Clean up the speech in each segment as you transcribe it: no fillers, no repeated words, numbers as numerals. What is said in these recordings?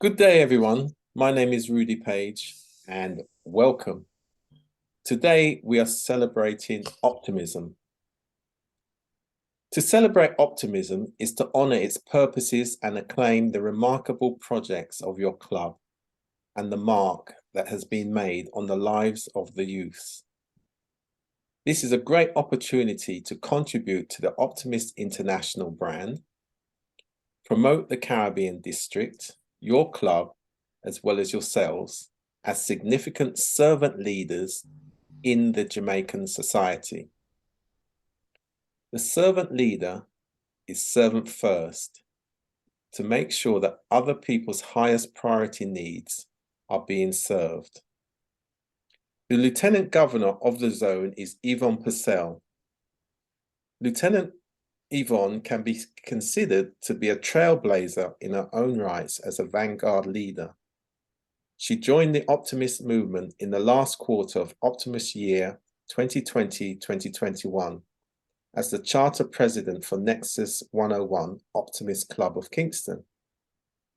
Good day, everyone. My name is Rudy Page, and welcome. Today, we are celebrating optimism. To celebrate optimism is to honor its purposes and acclaim the remarkable projects of your club and the mark that has been made on the lives of the youths. This is a great opportunity to contribute to the Optimist International brand, promote the Caribbean district, your club, as well as yourselves, as significant servant leaders in the Jamaican society. The servant leader is servant first, to make sure that other people's highest priority needs are being served. The Lieutenant Governor of the zone is Yvonne Purcell. Lieutenant Yvonne can be considered to be a trailblazer in her own rights as a vanguard leader. She joined the Optimist movement in the last quarter of Optimist year 2020-2021 as the charter president for Nexus 101 Optimist Club of Kingston,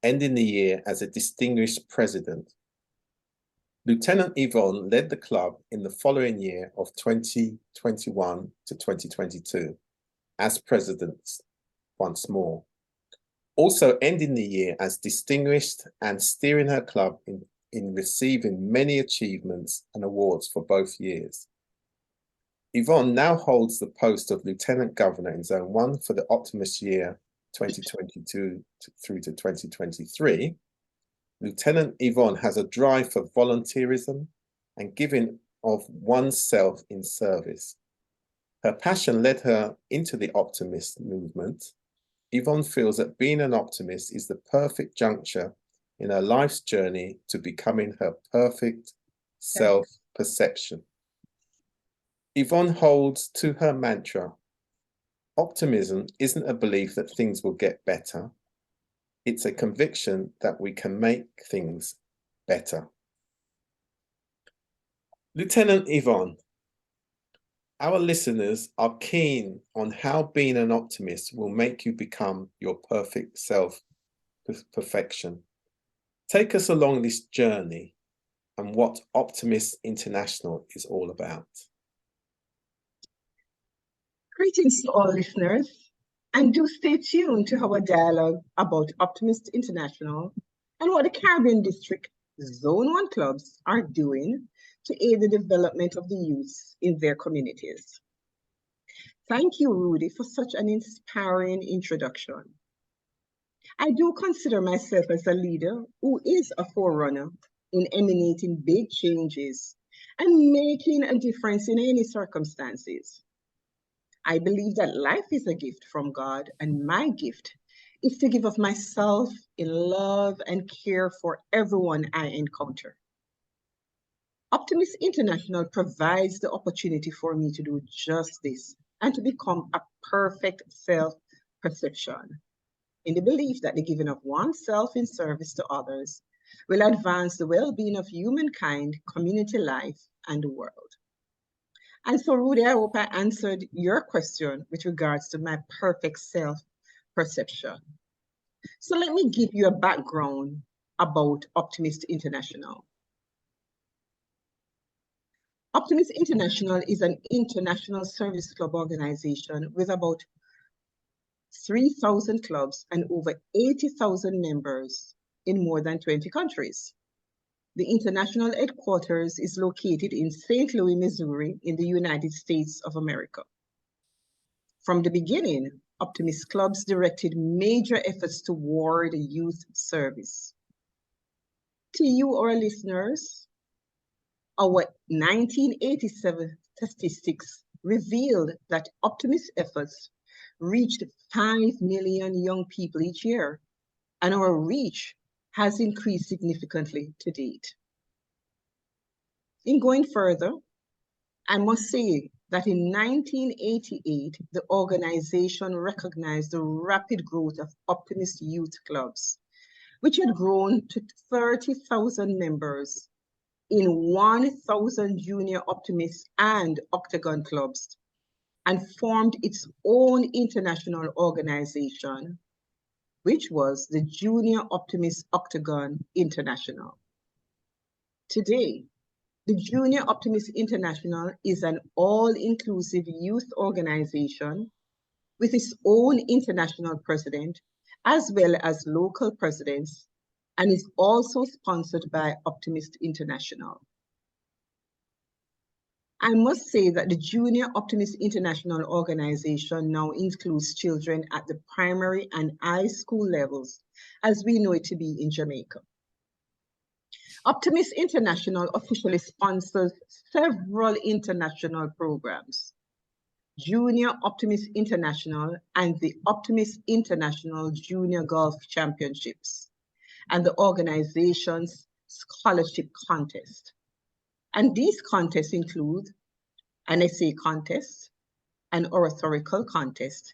ending the year as a distinguished president. Lieutenant Yvonne led the club in the following year of 2021 to 2022 as president once more, also ending the year as distinguished and steering her club in receiving many achievements and awards for both years. Yvonne now holds the post of Lieutenant Governor in Zone 1 for the Optimist year 2022 through to 2023. Lieutenant Yvonne has a drive for volunteerism and giving of oneself in service. Her passion led her into the Optimist movement. Yvonne feels that being an optimist is the perfect juncture in her life's journey to becoming her perfect self-perception. Yvonne holds to her mantra, optimism isn't a belief that things will get better. It's a conviction that we can make things better. Lieutenant Yvonne, our listeners are keen on how being an optimist will make you become your perfect self-perfection. Take us along this journey and what Optimist International is all about. Greetings to all listeners, and do stay tuned to our dialogue about Optimist International and what the Caribbean District Zone 1 clubs are doing to aid the development of the youth in their communities. Thank you, Rudy, for such an inspiring introduction. I do consider myself as a leader who is a forerunner in emanating big changes and making a difference in any circumstances. I believe that life is a gift from God, and my gift is to give of myself in love and care for everyone I encounter. Optimist International provides the opportunity for me to do just this and to become a perfect self-perception, in the belief that the giving of oneself in service to others will advance the well-being of humankind, community life, and the world. And so, Rudy, I hope I answered your question with regards to my perfect self-perception. So let me give you a background about Optimist International. Optimist International is an international service club organization with about 3,000 clubs and over 80,000 members in more than 20 countries. The international headquarters is located in St. Louis, Missouri, in the United States of America. From the beginning, Optimist clubs directed major efforts toward youth service. To you, our listeners, our 1987 statistics revealed that Optimist efforts reached 5 million young people each year, and our reach has increased significantly to date. In going further, I must say that in 1988, the organization recognized the rapid growth of Optimist youth clubs, which had grown to 30,000 members in 1,000 junior Optimist and Octagon clubs, and formed its own international organization which was the Junior Optimist Octagon International. Today, the Junior Optimist International is an all-inclusive youth organization with its own international president, as well as local presidents, and is also sponsored by Optimist International. I must say that the Junior Optimist International organization now includes children at the primary and high school levels, as we know it to be in Jamaica. Optimist International officially sponsors several international programs: Junior Optimist International and the Optimist International Junior Golf Championships, and the organization's scholarship contest. And these contests include an essay contest, an oratorical contest,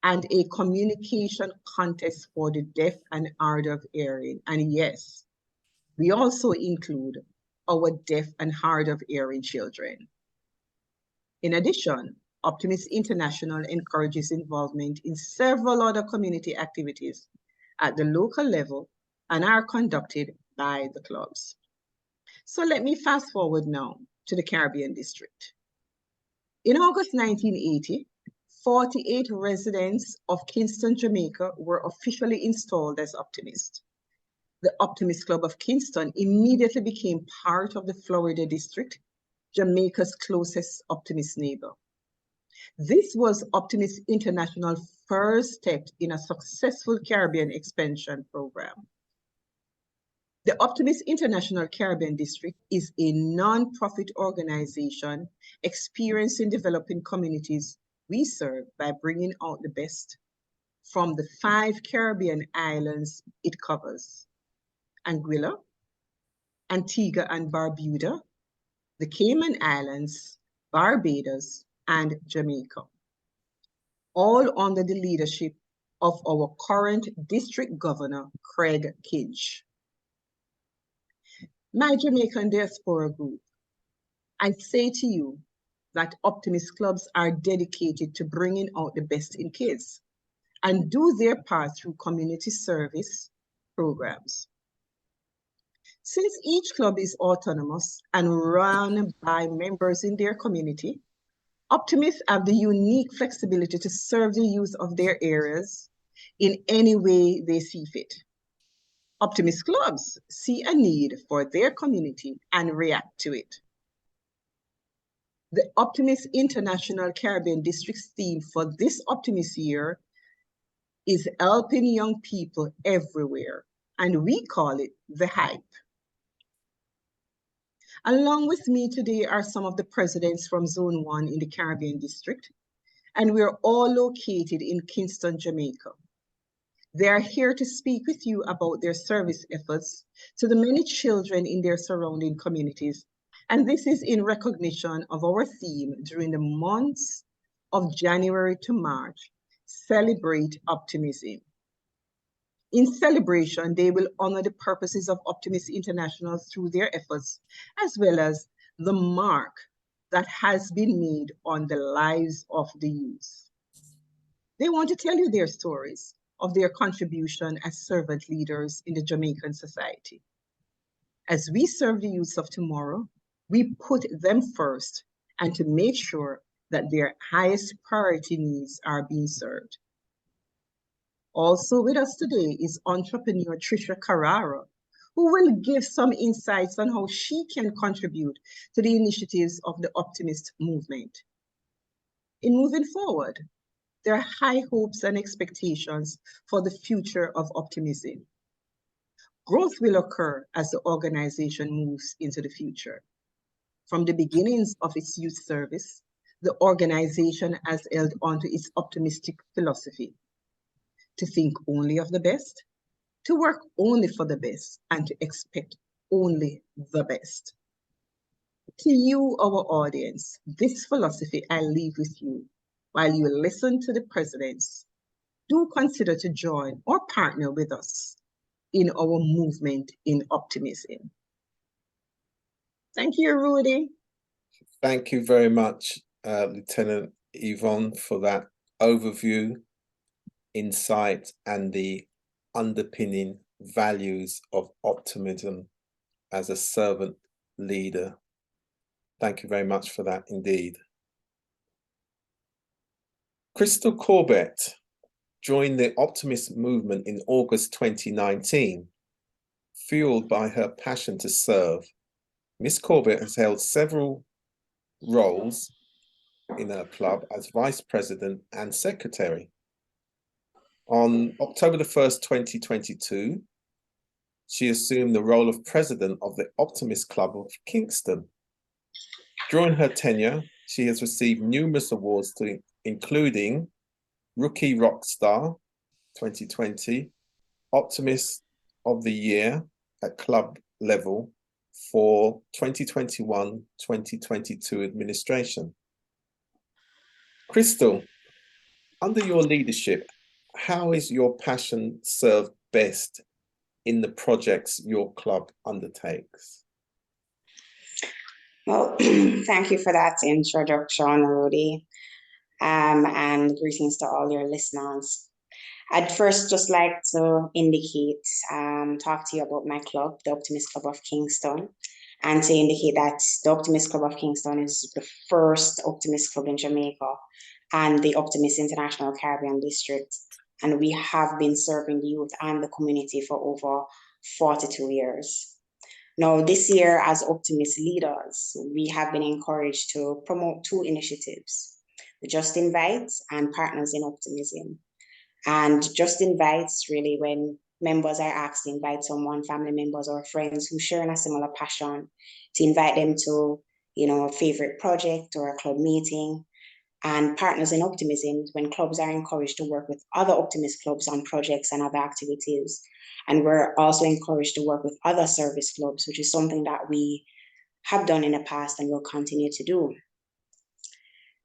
and a communication contest for the deaf and hard of hearing. And yes, we also include our deaf and hard of hearing children. In addition, Optimist International encourages involvement in several other community activities at the local level and are conducted by the clubs. So let me fast forward now to the Caribbean District. In August 1980, 48 residents of Kingston, Jamaica were officially installed as Optimists. The Optimist Club of Kingston immediately became part of the Florida District, Jamaica's closest Optimist neighbor. This was Optimist International's first step in a successful Caribbean expansion program. The Optimist International Caribbean District is a non-profit organization experienced in developing communities we serve by bringing out the best from the 5 Caribbean islands it covers: Anguilla, Antigua and Barbuda, the Cayman Islands, Barbados, and Jamaica, all under the leadership of our current District Governor, Craig Kinch. My Jamaican Diaspora Group, I say to you that Optimist clubs are dedicated to bringing out the best in kids and do their part through community service programs. Since each club is autonomous and run by members in their community, Optimists have the unique flexibility to serve the youth of their areas in any way they see fit. Optimist clubs see a need for their community and react to it. The Optimist International Caribbean District's theme for this Optimist year is helping young people everywhere, and we call it the hype. Along with me today are some of the presidents from Zone 1 in the Caribbean District, and we're all located in Kingston, Jamaica. They are here to speak with you about their service efforts to the many children in their surrounding communities, and this is in recognition of our theme during the months of January to March, Celebrate Optimism. In celebration, they will honor the purposes of Optimist International through their efforts, as well as the mark that has been made on the lives of the youth. They want to tell you their stories of their contribution as servant leaders in the Jamaican society. As we serve the youth of tomorrow, we put them first and to make sure that their highest priority needs are being served. Also with us today is entrepreneur Trisha Carrara, who will give some insights on how she can contribute to the initiatives of the Optimist movement. In moving forward, there are high hopes and expectations for the future of Optimism. Growth will occur as the organization moves into the future. From the beginnings of its youth service, the organization has held onto its optimistic philosophy: to think only of the best, to work only for the best, and to expect only the best. To you, our audience, this philosophy I leave with you while you listen to the presidents. Do consider to join or partner with us in our movement in optimism. Thank you, Rudy. Thank you very much, Lieutenant Yvonne, for that overview, insight, and the underpinning values of optimism as a servant leader. Thank you very much for that indeed. Crystal Corbett joined the Optimist movement in August 2019, fueled by her passion to serve. Miss Corbett has held several roles in her club as vice president and secretary. On October the 1st, 2022, she assumed the role of president of the Optimist Club of Kingston. During her tenure, she has received numerous awards, including Rookie Rockstar 2020, Optimist of the Year at club level for 2021-2022 administration. Crystal, under your leadership, how is your passion served best in the projects your club undertakes? Well, thank you for that introduction, Rudy, and greetings to all your listeners. I'd first just like to talk to you about my club, the Optimist Club of Kingston, and to indicate that the Optimist Club of Kingston is the first Optimist Club in Jamaica and the Optimist International Caribbean District. And we have been serving the youth and the community for over 42 years. Now, this year, as Optimist leaders, we have been encouraged to promote two initiatives, the Just Invites and Partners in Optimism. And Just Invites, really, when members are asked to invite someone, family members or friends who share in a similar passion, to invite them to, a favorite project or a club meeting. And Partners in Optimism, when clubs are encouraged to work with other Optimist clubs on projects and other activities. And we're also encouraged to work with other service clubs, which is something that we have done in the past and will continue to do.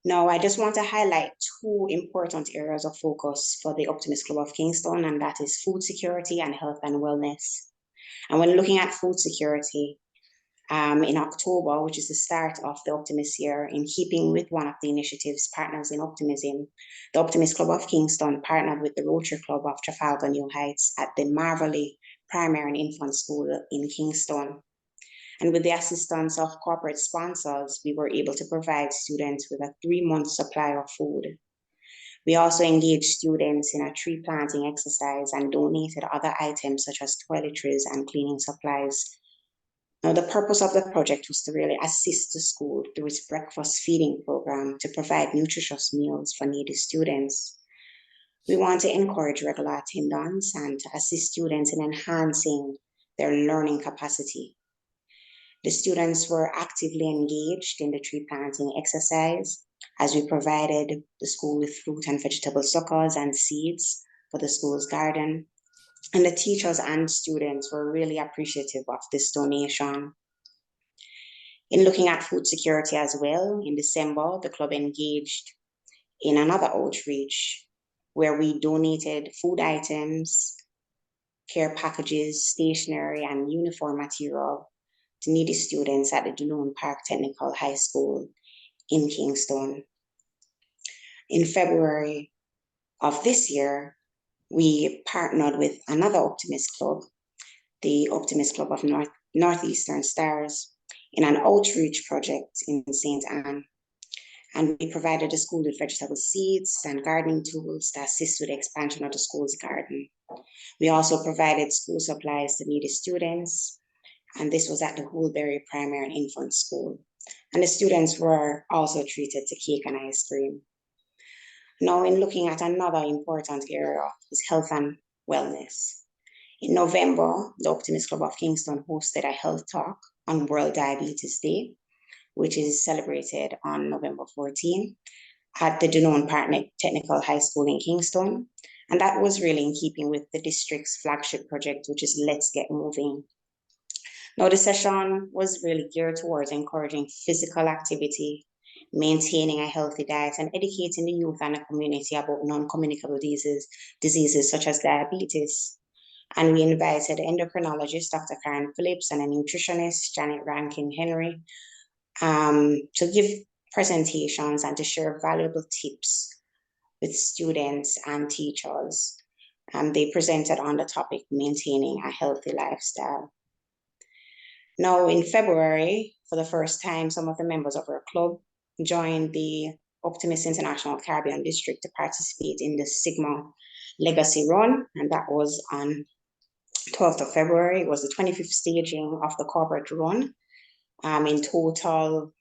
Now, I just want to highlight two important areas of focus for the Optimist Club of Kingston, and that is food security and health and wellness. And when looking at food security, in October, which is the start of the Optimist year, in keeping with one of the initiatives, Partners in Optimism, the Optimist Club of Kingston partnered with the Rotary Club of Trafalgar New Heights at the Marvelly Primary and Infant School in Kingston. And with the assistance of corporate sponsors, we were able to provide students with a 3-month supply of food. We also engaged students in a tree planting exercise and donated other items such as toiletries and cleaning supplies. Now, the purpose of the project was to really assist the school through its breakfast feeding program to provide nutritious meals for needy students. We want to encourage regular attendance and to assist students in enhancing their learning capacity. The students were actively engaged in the tree planting exercise as we provided the school with fruit and vegetable suckers and seeds for the school's garden. And the teachers and students were really appreciative of this donation. In looking at food security as well, in December, the club engaged in another outreach where we donated food items, care packages, stationery, and uniform material to needy students at the Dunoon Park Technical High School in Kingston. In February of this year, we partnered with another Optimist club, the Optimist Club of Northeastern Stars, in an outreach project in St. Anne. And we provided the school with vegetable seeds and gardening tools to assist with the expansion of the school's garden. We also provided school supplies to needy students, and this was at the Woolberry Primary and Infant School. And the students were also treated to cake and ice cream. Now, in looking at another important area is health and wellness. In November, the Optimist Club of Kingston hosted a health talk on World Diabetes Day, which is celebrated on November 14 at the Dunoon Park Technical High School in Kingston. And that was really in keeping with the district's flagship project, which is Let's Get Moving. Now, the session was really geared towards encouraging physical activity, maintaining a healthy diet, and educating the youth and the community about non-communicable diseases such as diabetes. And we invited endocrinologist Dr. Karen Phillips and a nutritionist, Janet Rankin Henry, to give presentations and to share valuable tips with students and teachers They presented on the topic, maintaining a healthy lifestyle. Now, in February, for the first time, some of the members of our club joined the Optimist International Caribbean District to participate in the Sigma Legacy Run, and that was on 12th of February. It was the 25th staging of the corporate run. In total,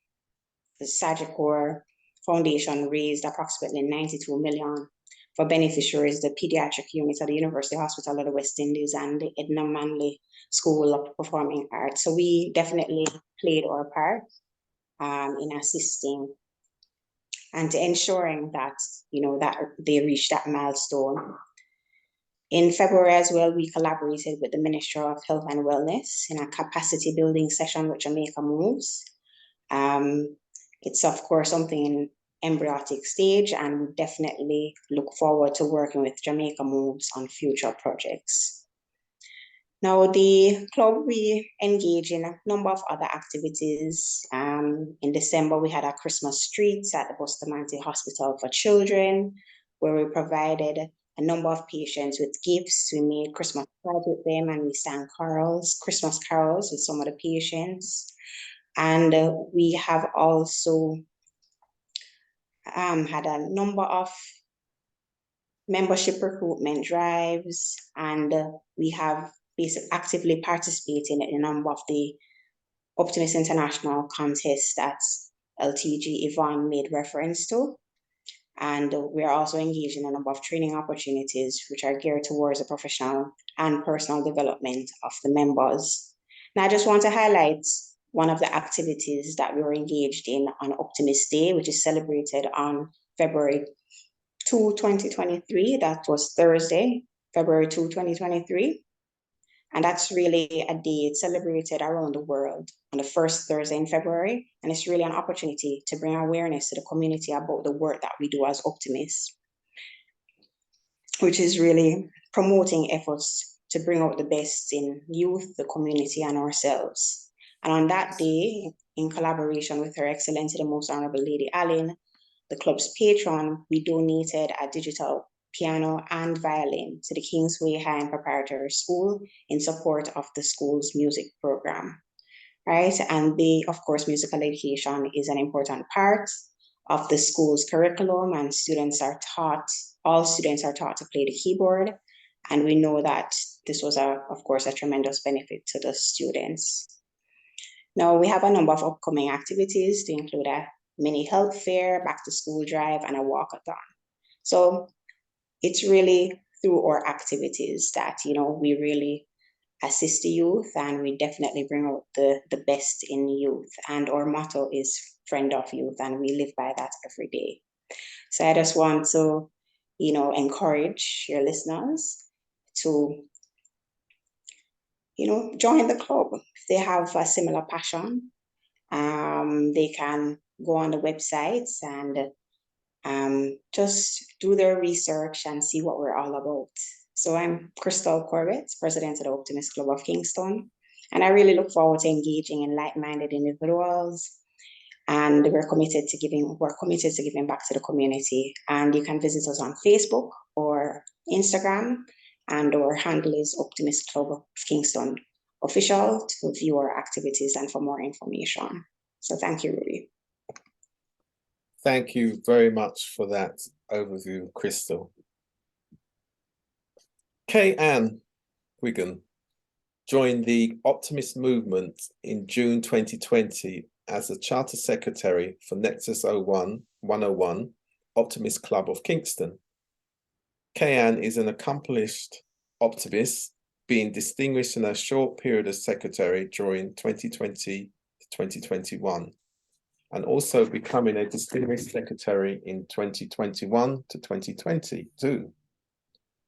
the Sagicor Foundation raised approximately 92 million for beneficiaries, the pediatric unit at the University Hospital of the West Indies and the Edna Manley School of Performing Arts. So we definitely played our part in assisting and ensuring that, that they reach that milestone. In February as well, we collaborated with the Ministry of Health and Wellness in a capacity building session with Jamaica Moves. It's of course something in embryonic stage, and we definitely look forward to working with Jamaica Moves on future projects. Now, the club, we engage in a number of other activities. In December, we had a Christmas treats at the Bustamante Hospital for Children, where we provided a number of patients with gifts. We made Christmas cards with them, and we sang Christmas carols with some of the patients. And we have also had a number of membership recruitment drives, and we have basically actively participated in a number of the Optimist International contests that LTG Yvonne made reference to. And we are also engaged in a number of training opportunities which are geared towards the professional and personal development of the members. Now, I just want to highlight one of the activities that we were engaged in on Optimist Day, which is celebrated on February 2, 2023. That was Thursday, February 2, 2023. And that's really a day celebrated around the world on the first Thursday in February. And it's really an opportunity to bring awareness to the community about the work that we do as Optimists, which is really promoting efforts to bring out the best in youth, the community, and ourselves. And on that day, in collaboration with Her Excellency, the Most Honorable Lady Allen, the club's patron, we donated a digital piano and violin to the Kingsway High and Preparatory School in support of the school's music program, right? And of course, musical education is an important part of the school's curriculum, and all students are taught to play the keyboard. And we know that this was, of course, a tremendous benefit to the students. Now, we have a number of upcoming activities to include a mini health fair, back to school drive, and a walkathon. So it's really through our activities that, we really assist the youth, and we definitely bring out the best in youth. And our motto is friend of youth, and we live by that every day. So I just want to, encourage your listeners to, join the club. If they have a similar passion, they can go on the websites and just do their research and see what we're all about. So I'm Crystal Corbett, president of the Optimist Club of Kingston, and I really look forward to engaging in like-minded individuals. And we're committed to giving back to the community. And you can visit us on Facebook or Instagram, and our handle is Optimist Club of Kingston Official to view our activities and for more information. So thank you, Rudy. Thank you very much for that overview, Crystal. Kay Ann Wigan joined the Optimist movement in June 2020 as the Charter Secretary for Nexus 101 Optimist Club of Kingston. Kay Ann is an accomplished optimist, being distinguished in a short period as secretary during 2020 to 2021, and also becoming a distinguished secretary in 2021 to 2022.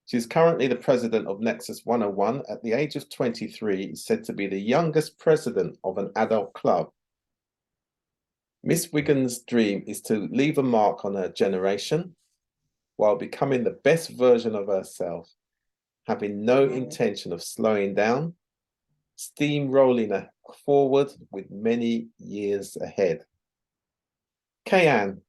She is currently the president of Nexus 101. At the age of 23, is said to be the youngest president of an adult club. Miss Wigan's dream is to leave a mark on her generation while becoming the best version of herself, having no intention of slowing down, steamrolling forward with many years ahead. Kay Ann,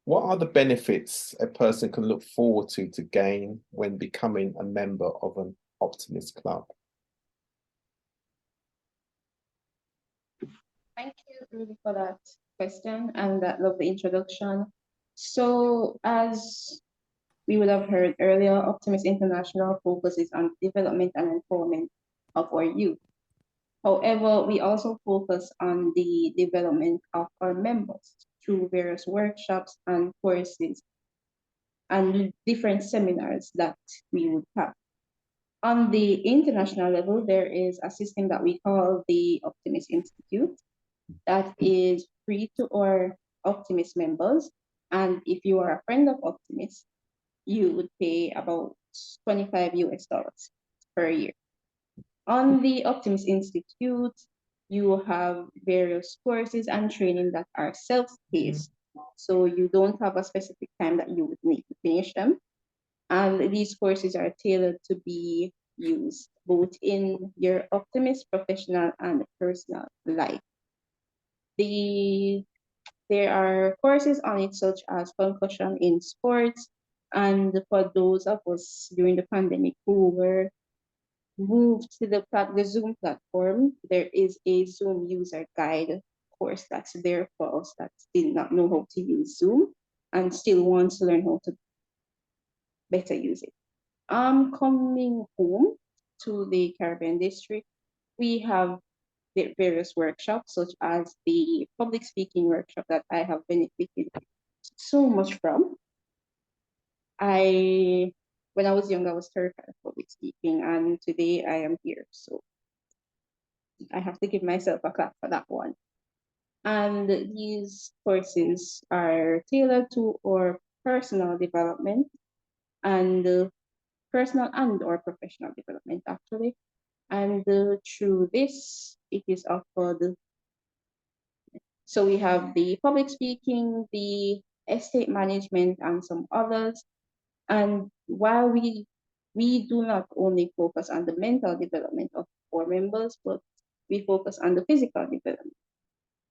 What are the benefits a person can look forward to gain when becoming a member of an Optimist club? Thank you, Ruby, for that question and that lovely introduction. So, as we would have heard earlier, Optimist International focuses on development and empowerment of our youth. However, we also focus on the development of our members through various workshops and courses and different seminars that we would have. On the international level, there is a system that we call the Optimist Institute that is free to our Optimist members. And if you are a friend of Optimist, you would pay about 25 US dollars per year. On the Optimist Institute, you have various courses and training that are self-paced. So you don't have a specific time that you would need to finish them. And these courses are tailored to be used both in your Optimist professional and personal life. There are courses on it such as concussion in sports, and for those of us during the pandemic who were moved to the Zoom platform, there is a Zoom user guide course that's there for us that did not know how to use Zoom and still wants to learn how to better use it. Coming home to the Caribbean district, we have the various workshops such as the public speaking workshop that I have benefited so much from. When I was young, I was terrified of public speaking, and today I am here. So I have to give myself a clap for that one. And these courses are tailored to our personal development and personal and or professional development actually. And through this, it is offered. So we have the public speaking, the estate management, and some others. And while we do not only focus on the mental development of our members, but we focus on the physical development.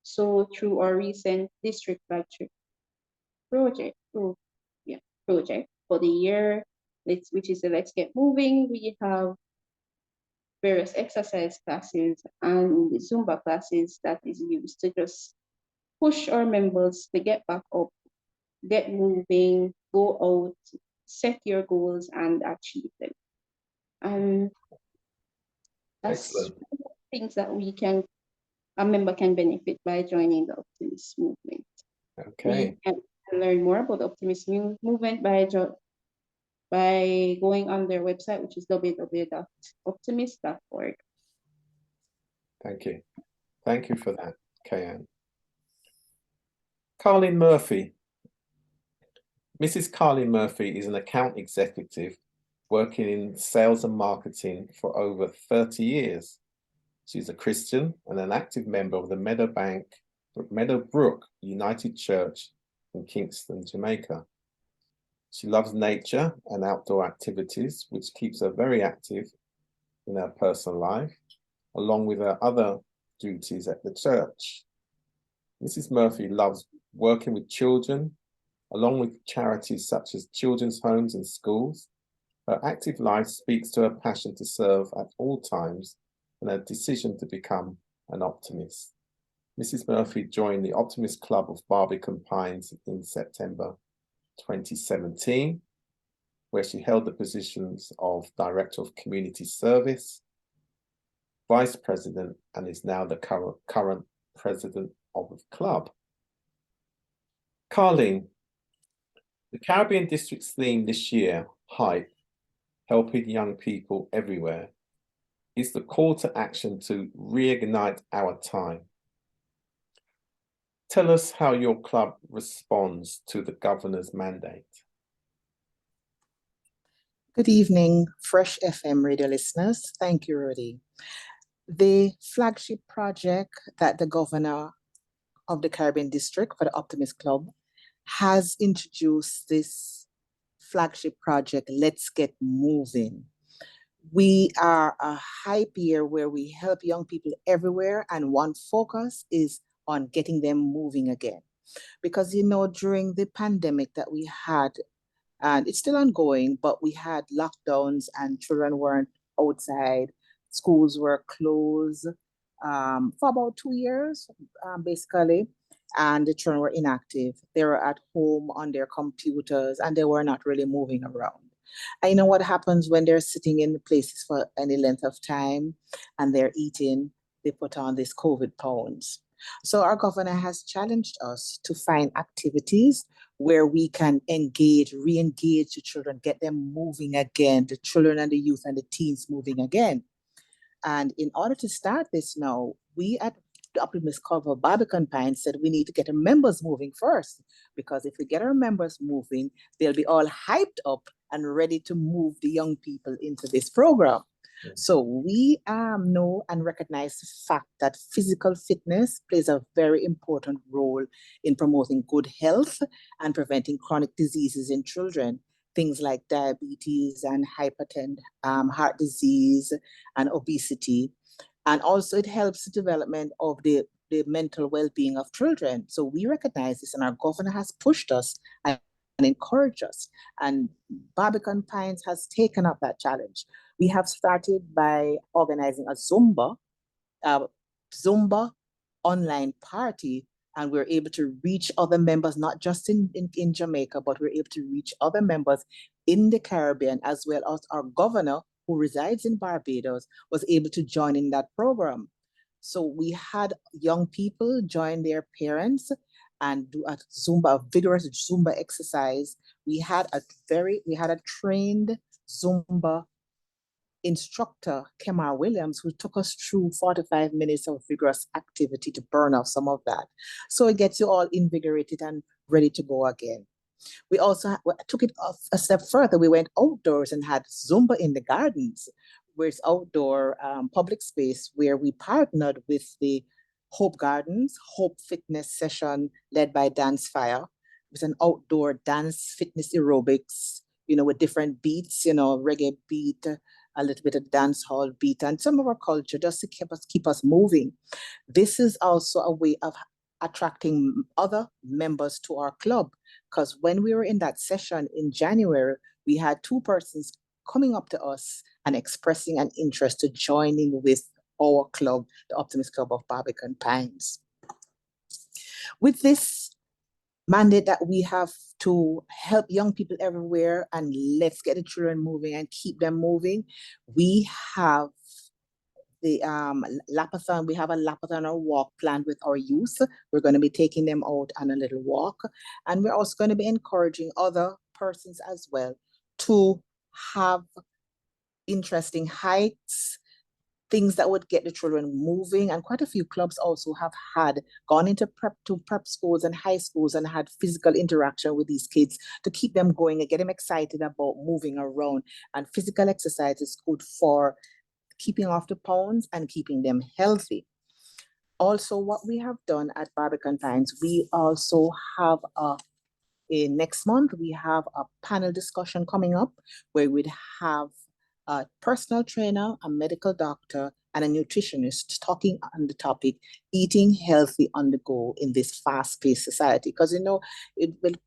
So through our recent district flagship project, project for the year, which is the Let's Get Moving, we have various exercise classes and Zumba classes that is used to just push our members to get back up, get moving, go out, set your goals and achieve them. And that's Excellent. things that a member can benefit by joining the Optimist movement. Okay. We can learn more about the Optimist movement by going on their website, which is www.optimist.org. Thank you. Thank you for that, Kayan. Carlin Murphy. Mrs. Carlin Murphy is an account executive working in sales and marketing for over 30 years. She's a Christian and an active member of the Meadowbrook United Church in Kingston, Jamaica. She loves nature and outdoor activities, which keeps her very active in her personal life, along with her other duties at the church. Mrs. Murphy loves working with children, along with charities such as children's homes and schools. Her active life speaks to her passion to serve at all times and her decision to become an optimist. Mrs. Murphy joined the Optimist Club of Barbican Pines in September 2017, where she held the positions of Director of Community Service, Vice President, and is now the current President of the club. Carlene, the Caribbean District's theme this year, Hype, helping young people everywhere, is the call to action to reignite our time. Tell us how your club responds to the governor's mandate. Good evening, Fresh FM radio listeners. Thank you, Rudy. The flagship project that the governor of the Caribbean District for the Optimist Club has introduced this flagship project, Let's Get Moving. We are a hype year where we help young people everywhere, and one focus is on getting them moving again. Because, during the pandemic that we had, and it's still ongoing, but we had lockdowns and children weren't outside. Schools were closed for about 2 years, basically, and the children were inactive. They were at home on their computers and they were not really moving around. And you know what happens when they're sitting in places for any length of time and they're eating, they put on these COVID pounds. So our governor has challenged us to find activities where we can re-engage the children, get them moving again, the children and the youth and the teens moving again. And in order to start this now, we at the Optimist Club of Barbican Pines said we need to get our members moving first, because if we get our members moving, they'll be all hyped up and ready to move the young people into this program. So we know and recognize the fact that physical fitness plays a very important role in promoting good health and preventing chronic diseases in children. Things like diabetes and heart disease and obesity. And also it helps the development of the mental well-being of children. So we recognize this, and our governor has pushed us and encouraged us. And Barbican Pines has taken up that challenge. We have started by organizing a Zumba online party, and we're able to reach other members, not just in Jamaica, but we're able to reach other members in the Caribbean, as well as our governor, who resides in Barbados, was able to join in that program. So we had young people join their parents and do a vigorous Zumba exercise. We had a trained Zumba instructor, Kemar Williams, who took us through 45 minutes of vigorous activity to burn off some of that. So it gets you all invigorated and ready to go again. We also took it off a step further. We went outdoors and had Zumba in the gardens, where it's outdoor public space, where we partnered with the Hope Gardens, Hope Fitness session led by Dance Fire. It was an outdoor dance fitness aerobics, with different beats, reggae beat, a little bit of dance hall beat, and some of our culture, just to keep us moving. This is also a way of attracting other members to our club, because when we were in that session in January, we had 2 persons coming up to us and expressing an interest to joining with our club, the Optimist Club of Barbican Pines. With this mandate that we have to help young people everywhere and let's get the children moving and keep them moving, we have the lapathon. We have a lapathon or walk planned with our youth. We're going to be taking them out on a little walk, and we're also going to be encouraging other persons as well to have interesting hikes, things that would get the children moving. And quite a few clubs also have gone into prep schools and high schools and had physical interaction with these kids to keep them going and get them excited about moving around. And physical exercise is good for keeping off the pounds and keeping them healthy. Also, what we have done at Barbican Pines, we also have next month, we have a panel discussion coming up where we'd have a personal trainer, a medical doctor, and a nutritionist talking on the topic, eating healthy on the go in this fast-paced society. Because,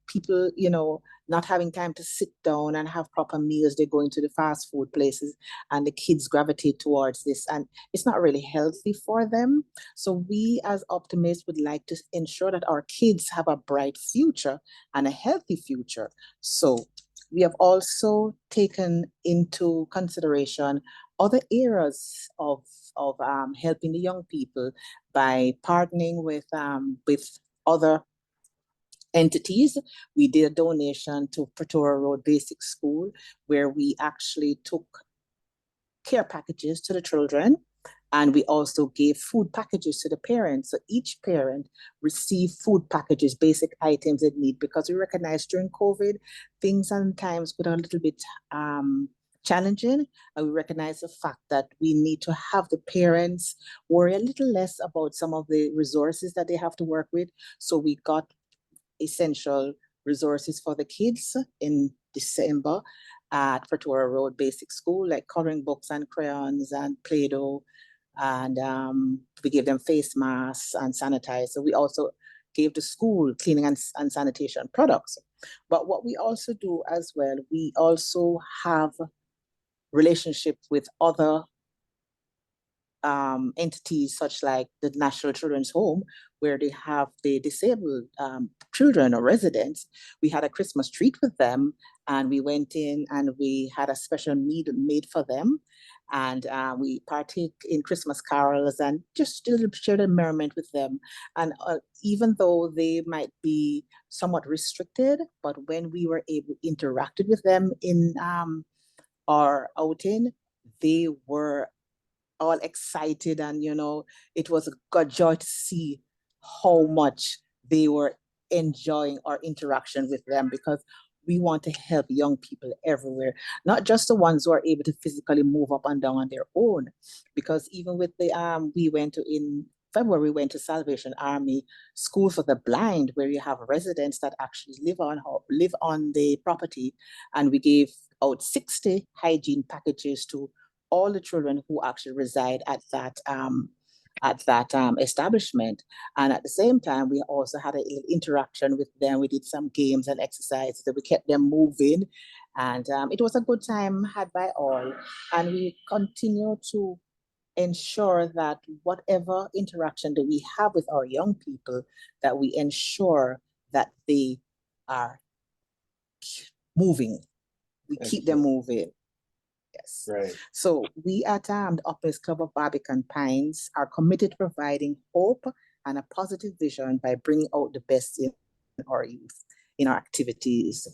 people, not having time to sit down and have proper meals, they're going to the fast food places and the kids gravitate towards this, and it's not really healthy for them. So we as Optimists would like to ensure that our kids have a bright future and a healthy future. So we have also taken into consideration other areas of helping the young people by partnering with other entities. We did a donation to Pretoria Road Basic School, where we actually took care packages to the children, and we also gave food packages to the parents. So each parent received food packages, basic items they need, because we recognize during COVID, things sometimes got a little bit challenging, and we recognize the fact that we need to have the parents worry a little less about some of the resources that they have to work with. So we got essential resources for the kids in December at Pretoria Road Basic School, like coloring books and crayons and Play-Doh, and we gave them face masks and sanitizer. We also gave the school cleaning and sanitation products. But what we also do as well, we also have relationship with other entities such like the National Children's Home, where they have the disabled children or residents. We had a Christmas treat with them, and we went in and we had a special meal made for them. And we partake in Christmas carols and just still share the merriment with them. And even though they might be somewhat restricted, but when we were able to interact with them in our outing, they were all excited, and it was a good joy to see how much they were enjoying our interaction with them, because we want to help young people everywhere, not just the ones who are able to physically move up and down on their own. Because even with the in February, we went to Salvation Army School for the Blind, where you have residents that actually live on the property, and we gave out 60 hygiene packages to all the children who actually reside at that establishment. And at the same time, we also had an interaction with them. We did some games and exercises that we kept them moving. And it was a good time had by all. And we continue to ensure that whatever interaction that we have with our young people, that we ensure that they are moving. We keep them moving. Yes. Right. So we at the Optimist Club of Barbican Pines are committed to providing hope and a positive vision by bringing out the best in our youth in our activities.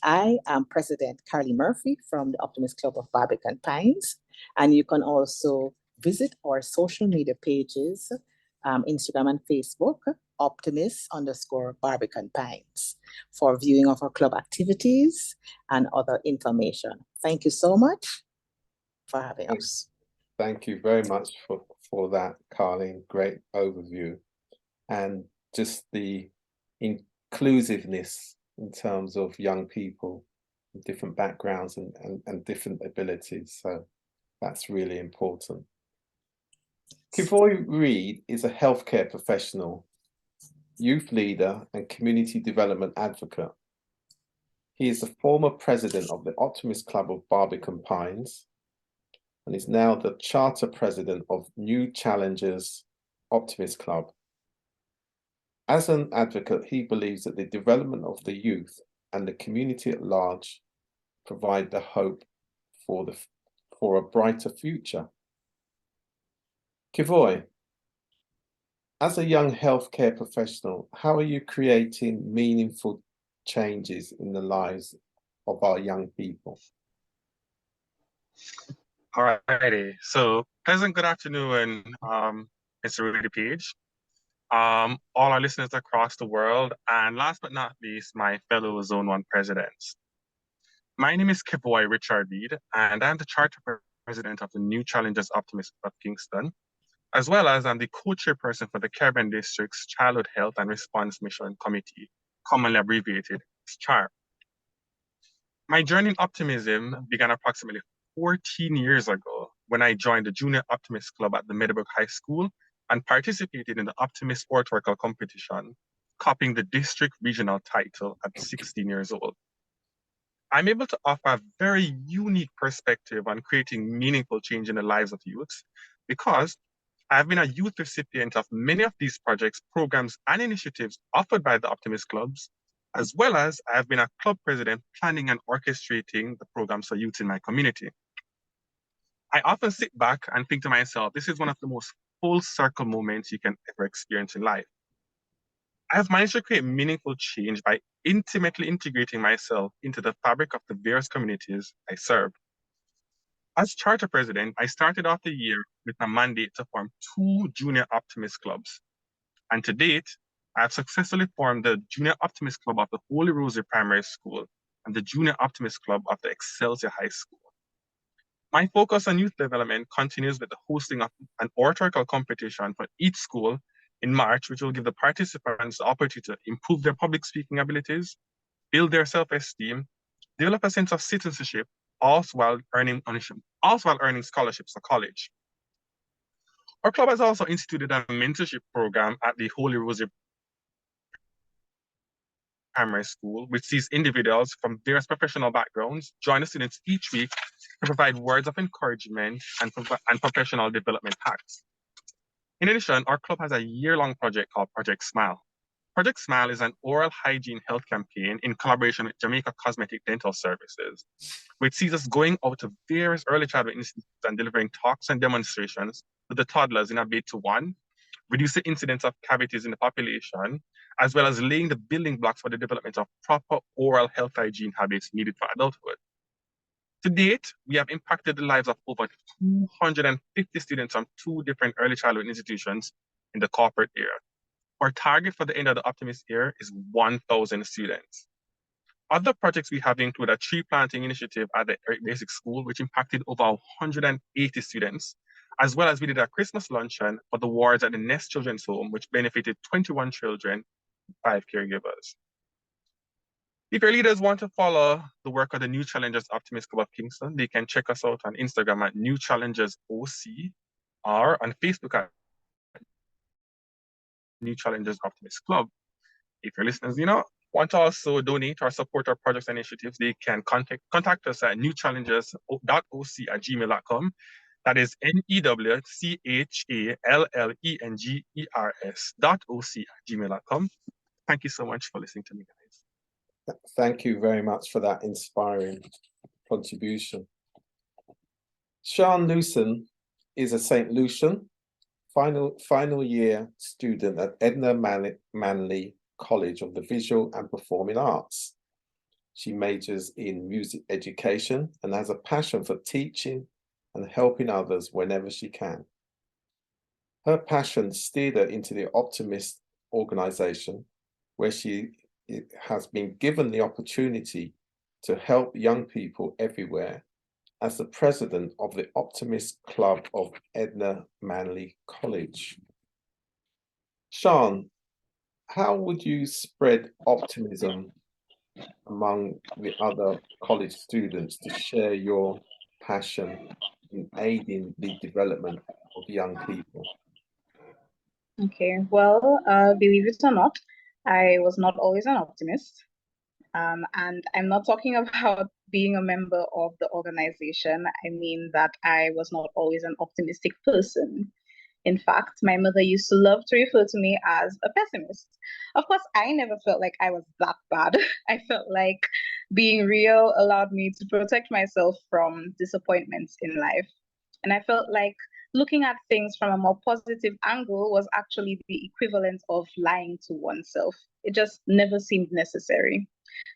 I am President Carly Murphy from the Optimist Club of Barbican Pines, and you can also visit our social media pages, Instagram and Facebook, Optimist_Barbican Pines, for viewing of our club activities and other information. Thank you so much for having us. Thank you very much for that, Carleen. Great overview. And just the inclusiveness in terms of young people, different backgrounds and different abilities. So that's really important. Kivoy Reid is a healthcare professional, youth leader, and community development advocate. He is the former president of the Optimist Club of Barbican Pines and is now the charter president of New Challengers Optimist Club. As an advocate, he believes that the development of the youth and the community at large provide the hope for a brighter future. Kivoy, as a young healthcare professional, how are you creating meaningful changes in the lives of our young people? All righty. So, pleasant good afternoon, Mr. Rudy Page, all our listeners across the world, and last but not least, my fellow Zone 1 presidents. My name is Kivoy Richard Reid, and I'm the charter president of the New Challengers Optimist of Kingston, as well as I'm the co-chairperson for the Caribbean District's Childhood Health and Response Mission Committee, commonly abbreviated as CHARP. My journey in optimism began approximately 14 years ago when I joined the Junior Optimist Club at the Meadowbrook High School and participated in the Optimist Oratorical Competition, copying the district regional title at 16 years old. I'm able to offer a very unique perspective on creating meaningful change in the lives of youth because I've been a youth recipient of many of these projects, programs, and initiatives offered by the Optimist Clubs, as well as I've been a club president planning and orchestrating the programs for youth in my community. I often sit back and think to myself, this is one of the most full circle moments you can ever experience in life. I have managed to create meaningful change by intimately integrating myself into the fabric of the various communities I serve. As charter president, I started off the year with a mandate to form 2 junior optimist clubs. And to date, I have successfully formed the Junior Optimist Club of the Holy Rosary Primary School and the Junior Optimist Club of the Excelsior High School. My focus on youth development continues with the hosting of an oratorical competition for each school in March, which will give the participants the opportunity to improve their public speaking abilities, build their self-esteem, develop a sense of citizenship, also while earning scholarships for college. Our club has also instituted a mentorship program at the Holy Rosary Primary School, which sees individuals from various professional backgrounds join the students each week to provide words of encouragement and professional development hacks. In addition, our club has a year-long project called Project Smile. Project Smile is an oral hygiene health campaign in collaboration with Jamaica Cosmetic Dental Services, which sees us going out to various early childhood institutes and delivering talks and demonstrations to the toddlers in a bid to, one, reduce the incidence of cavities in the population, as well as laying the building blocks for the development of proper oral health hygiene habits needed for adulthood. To date, we have impacted the lives of over 250 students from 2 different early childhood institutions in the corporate area. Our target for the end of the Optimist year is 1,000 students. Other projects we have include a tree planting initiative at the Eric Basic School, which impacted over 180 students, as well as we did a Christmas luncheon for the wards at the Nest Children's Home, which benefited 21 children, 5 caregivers. If your leaders want to follow the work of the New Challengers Optimist Club of Kingston, they can check us out on Instagram at New Challengers OC or on Facebook at New Challengers Optimist Club. If your listeners, want to also donate or support our projects and initiatives, they can contact us at newchallengers.oc@gmail.com. That is NEWCHALLENGERS.OC@gmail.com. Thank you so much for listening to me, guys. Thank you very much for that inspiring contribution. Sean Newson is a St. Lucian final year student at Edna Manley College of the Visual and Performing Arts. She majors in music education and has a passion for teaching and helping others whenever she can. Her passion steered her into the Optimist organization, where she has been given the opportunity to help young people everywhere as the president of the Optimist Club of Edna Manley College. Sean, how would you spread optimism among the other college students to share your passion in aiding the development of young people? Okay, well, believe it or not, I was not always an optimist. And I'm not talking about being a member of the organization. I mean that I was not always an optimistic person. In fact, my mother used to love to refer to me as a pessimist. Of course, I never felt like I was that bad. I felt like being real allowed me to protect myself from disappointments in life. And I felt like looking at things from a more positive angle was actually the equivalent of lying to oneself. It just never seemed necessary.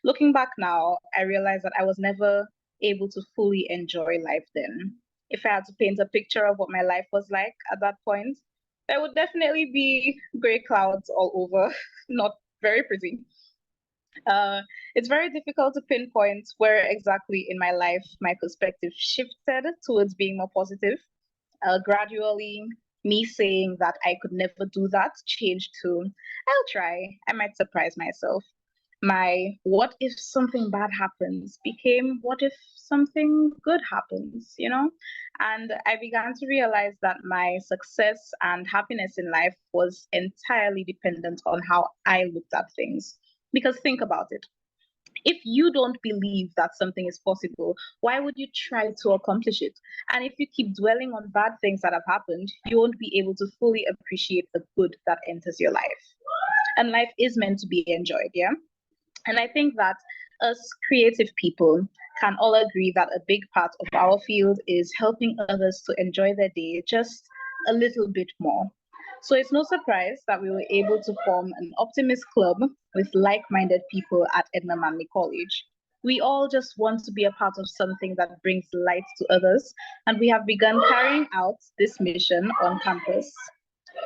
Looking back now, I realized that I was never able to fully enjoy life then. If I had to paint a picture of what my life was like at that point, there would definitely be gray clouds all over, not very pretty. It's very difficult to pinpoint where exactly in my life my perspective shifted towards being more positive. Gradually, me saying that I could never do that changed to, I'll try, I might surprise myself. My what if something bad happens became what if something good happens, And I began to realize that my success and happiness in life was entirely dependent on how I looked at things. Because think about it. If you don't believe that something is possible, why would you try to accomplish it? And if you keep dwelling on bad things that have happened, you won't be able to fully appreciate the good that enters your life. And life is meant to be enjoyed, yeah? And I think that us creative people can all agree that a big part of our field is helping others to enjoy their day just a little bit more. So it's no surprise that we were able to form an Optimist Club with like-minded people at Edna Manley College. We all just want to be a part of something that brings light to others, and we have begun carrying out this mission on campus.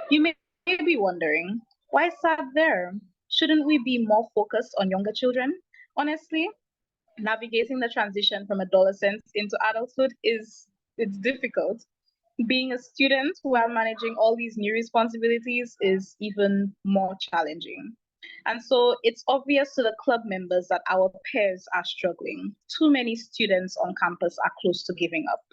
You may be wondering, why start there? Shouldn't we be more focused on younger children? Honestly, navigating the transition from adolescence into adulthood it's difficult. Being a student while managing all these new responsibilities is even more challenging. And so it's obvious to the club members that our peers are struggling. Too many students on campus are close to giving up.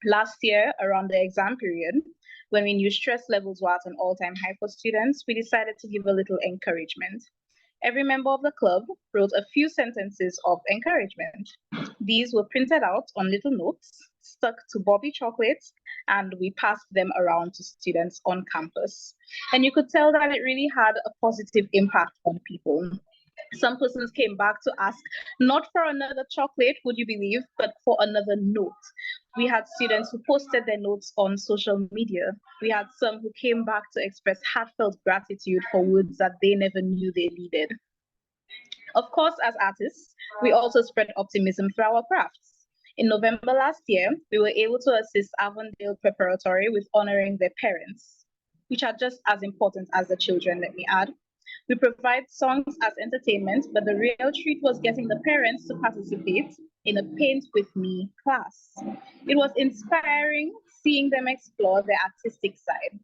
Last year, around the exam period, when we knew stress levels were at an all-time high for students, we decided to give a little encouragement. Every member of the club wrote a few sentences of encouragement. These were printed out on little notes, stuck to Bobby chocolates, and we passed them around to students on campus. And you could tell that it really had a positive impact on people. Some persons came back to ask, not for another chocolate, would you believe, but for another note. We had students who posted their notes on social media. We had some who came back to express heartfelt gratitude for words that they never knew they needed. Of course, as artists, we also spread optimism through our crafts. In November last year, we were able to assist Avondale Preparatory with honoring their parents, which are just as important as the children, let me add. We provide songs as entertainment, but the real treat was getting the parents to participate in a Paint With Me class. It was inspiring seeing them explore their artistic side.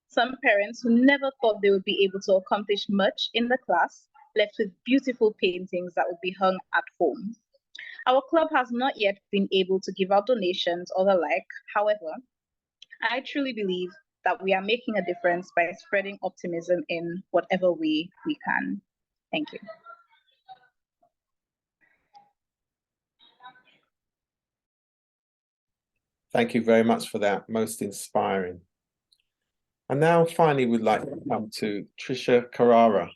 Some parents who never thought they would be able to accomplish much in the class left with beautiful paintings that would be hung at home. Our club has not yet been able to give out donations or the like. However, I truly believe that we are making a difference by spreading optimism in whatever way we can. Thank you. Thank you very much for that, most inspiring. And now finally we'd like to come to Trisha Carrara.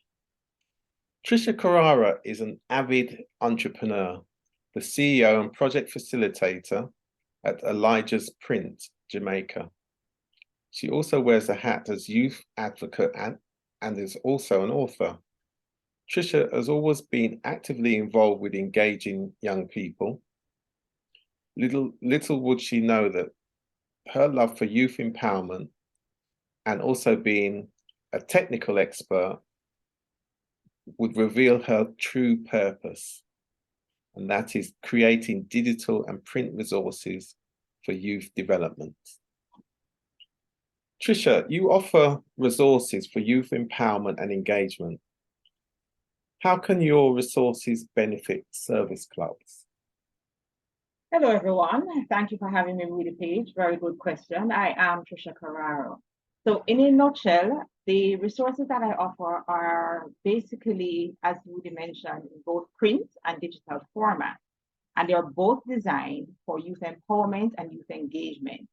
Trisha Carrara is an avid entrepreneur, the CEO and project facilitator at Elijah's Print, Jamaica. She also wears a hat as youth advocate and is also an author. Trisha has always been actively involved with engaging young people. Little would she know that her love for youth empowerment and also being a technical expert would reveal her true purpose, and that is creating digital and print resources for youth development. Trisha, you offer resources for youth empowerment and engagement. How can your resources benefit service clubs? Hello, everyone. Thank you for having me with the page. Very good question. I am Trisha Carraro. So in a nutshell, the resources that I offer are basically, as Woody mentioned, in both print and digital format. And they are both designed for youth empowerment and youth engagement.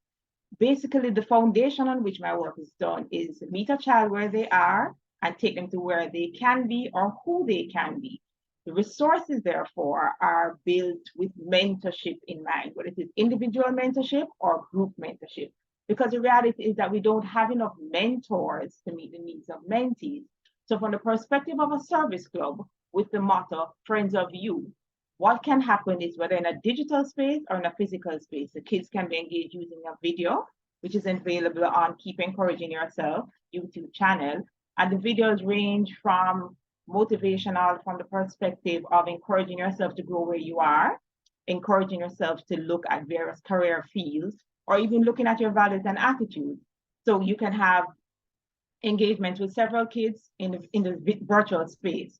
Basically, the foundation on which my work is done is meet a child where they are and take them to where they can be or who they can be. The resources, therefore, are built with mentorship in mind, whether it is individual mentorship or group mentorship. Because the reality is that we don't have enough mentors to meet the needs of mentees. So from the perspective of a service club with the motto, Friends of Youth, what can happen is whether in a digital space or in a physical space, the kids can be engaged using a video, which is available on Keep Encouraging Yourself YouTube channel. And the videos range from motivational from the perspective of encouraging yourself to grow where you are, encouraging yourself to look at various career fields, or even looking at your values and attitudes. So you can have engagement with several kids in the virtual space.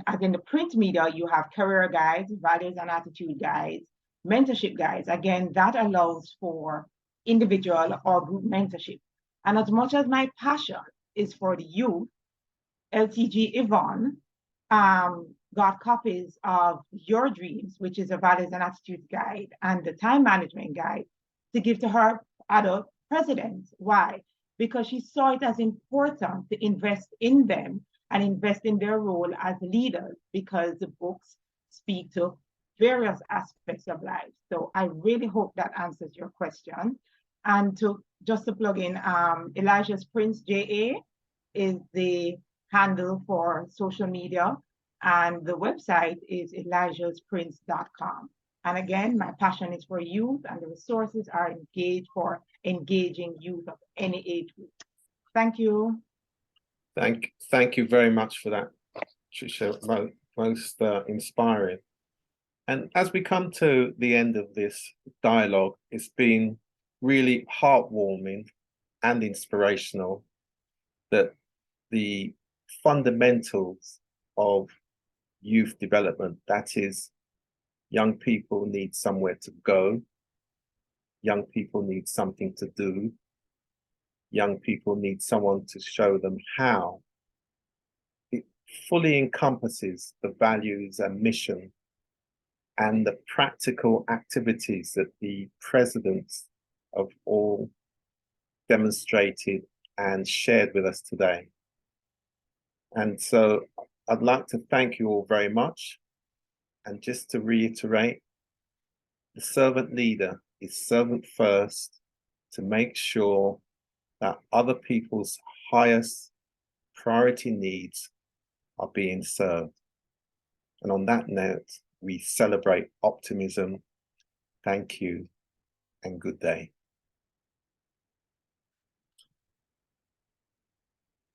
As in the print media, you have career guides, values and attitude guides, mentorship guides. Again, that allows for individual or group mentorship. And as much as my passion is for the youth, LTG Yvonne got copies of Your Dreams, which is a values and attitudes guide, and the time management guide to give to her adult presidents. Why? Because she saw it as important to invest in them and invest in their role as leaders, because the books speak to various aspects of life. So I really hope that answers your question. And just to plug in, Elijah's Prince JA is the handle for social media, and the website is elijahsprince.com. And again, my passion is for youth, and the resources are for engaging youth of any age group. Thank you. Thank you very much for that, Trisha, most inspiring. And as we come to the end of this dialogue, it's been really heartwarming and inspirational that the fundamentals of youth development, that is, young people need somewhere to go, young people need something to do, young people need someone to show them how. fully encompasses the values and mission and the practical activities that the presidents of all demonstrated and shared with us today. And so I'd like to thank you all very much. And just to reiterate, the servant leader is servant first to make sure that other people's highest priority needs are being served. And on that note, we celebrate optimism. Thank you and good day.